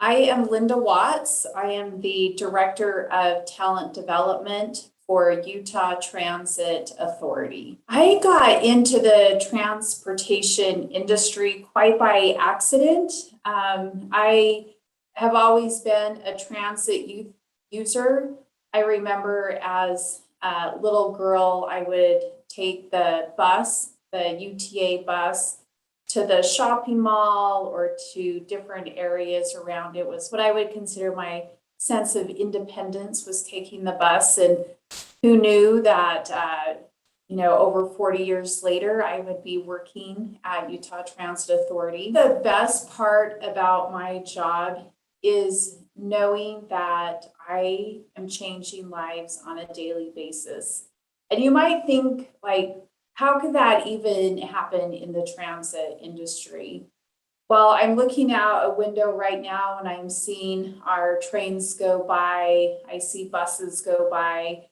I am Linda Watts. I am the Director of Talent Development for Utah Transit Authority. I got into the transportation industry quite by accident. I have always been a transit user. I remember as a little girl, I would take the bus, the UTA bus, to the shopping mall or to different areas around. It was what I would consider my sense of independence, was taking the bus. And who knew that, over 40 years later, I would be working at Utah Transit Authority. The best part about my job is knowing that I am changing lives on a daily basis. And you might think, like, how could that even happen in the transit industry? Well, I'm looking out a window right now and I'm seeing our trains go by. I see buses go by.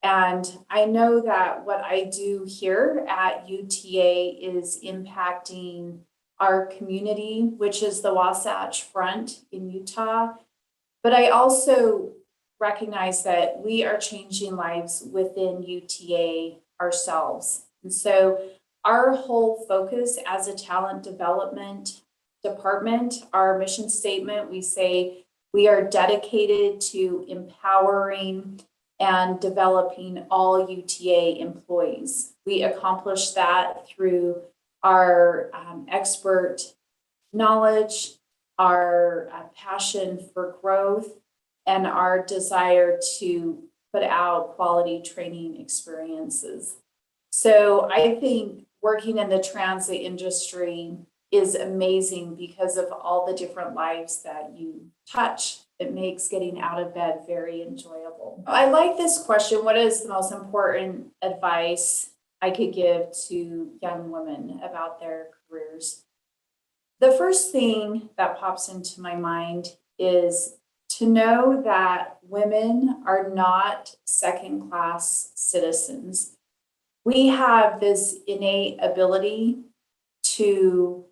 And I know that what I do here at UTA is impacting our community, which is the Wasatch Front in Utah. But I also recognize that we are changing lives within UTA ourselves. And so our whole focus as a talent development department, our mission statement, we say we are dedicated to empowering and developing all UTA employees. We accomplish that through our expert knowledge, our passion for growth, and our desire to put out quality training experiences. So I think working in the transit industry is amazing because of all the different lives that you touch. It makes getting out of bed very enjoyable. I like this question. What is the most important advice I could give to young women about their careers? The first thing that pops into my mind is to know that women are not second-class citizens. We have this innate ability to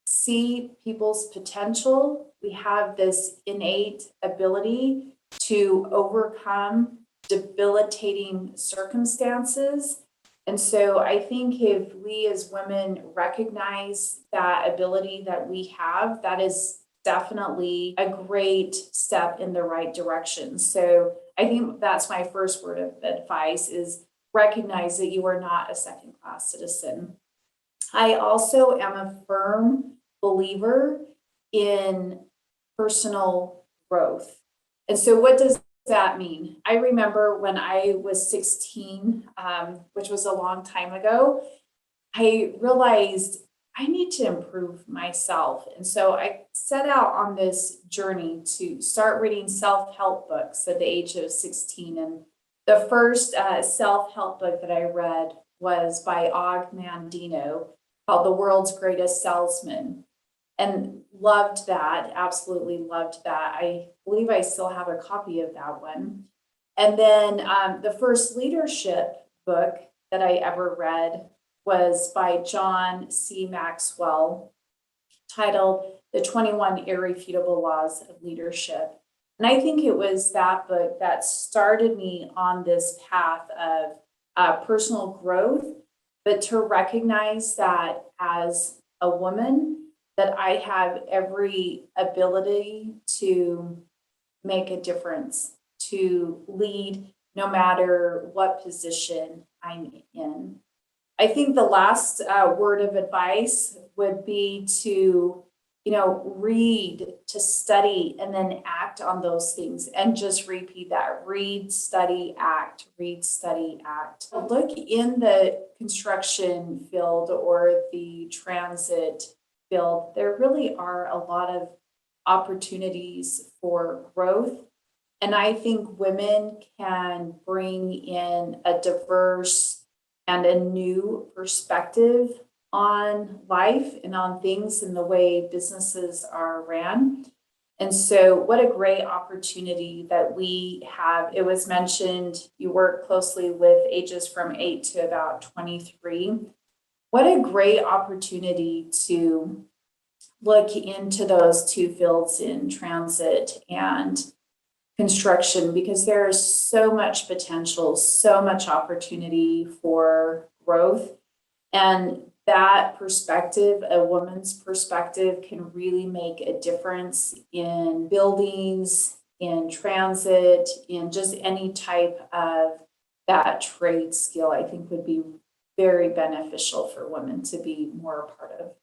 see people's potential. We have this innate ability to overcome debilitating circumstances. And so I think if we as women recognize that ability that we have, that is definitely a great step in the right direction. So I think that's my first word of advice, is recognize that you are not a second-class citizen. I also am a firm believer in personal growth. And so what does that mean? I remember when I was 16, which was a long time ago, I realized I need to improve myself. And so I set out on this journey to start reading self-help books at the age of 16. And the first self-help book that I read was by Og Mandino, called The World's Greatest Salesman, and loved that, absolutely loved that. I believe I still have a copy of that one. And then the first leadership book that I ever read was by John C. Maxwell, titled The 21 Irrefutable Laws of Leadership. And I think it was that book that started me on this path of personal growth, but to recognize that as a woman, that I have every ability to make a difference, to lead no matter what position I'm in. I think the last word of advice would be to, read, to study, and then act on those things, and just repeat that: read, study, act, read, study, act. Look in the construction field or the transit field, there really are a lot of opportunities for growth. And I think women can bring in a diverse and a new perspective on life and on things and the way businesses are ran. And so what a great opportunity that we have. It was mentioned you work closely with ages from 8 to about 23. What a great opportunity to look into those two fields in transit and construction, because there is so much potential, so much opportunity for growth. And that perspective, a woman's perspective, can really make a difference in buildings, in transit, in just any type of that trade skill, I think would be very beneficial for women to be more a part of.